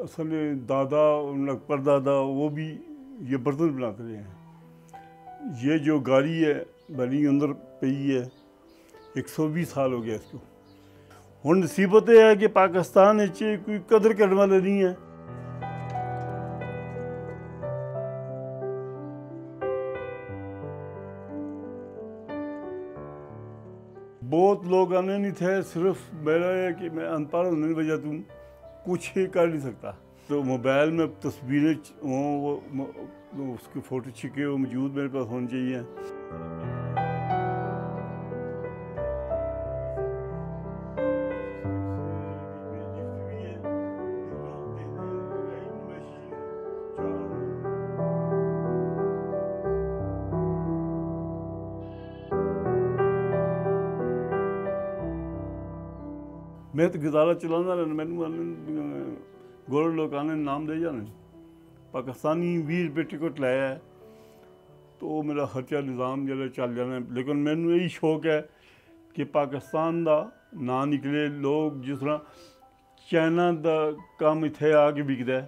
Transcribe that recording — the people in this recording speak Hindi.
असल में दादा उनका परदादा वो भी ये बर्तन बनाते रहे हैं। ये जो गाड़ी है बनी अंदर पई है 120 साल हो गया इसको। हुण नसीबत यह है कि पाकिस्तान कोई कदर करने वाले नहीं है। बहुत लोग आने नहीं थे, सिर्फ मेरा है कि मैं अनपढ़ होने की वजह तुम कुछ ही कर नहीं सकता। तो मोबाइल में तस्वीरें वो उसकी फ़ोटो छिके वो मौजूद मेरे पास होनी चाहिए। मैं तो गुजारा चलाना रहना, मैंने गोल लोग आने नाम दे जाने पाकिस्तानी 20 रुपये टिकट लाया है तो मेरा खर्चा निज़ाम जो चल जाना। लेकिन मैनू यही शौक है कि पाकिस्तान का ना निकले। लोग जिस तरह चाइना का काम इत्थे आके बिकता है।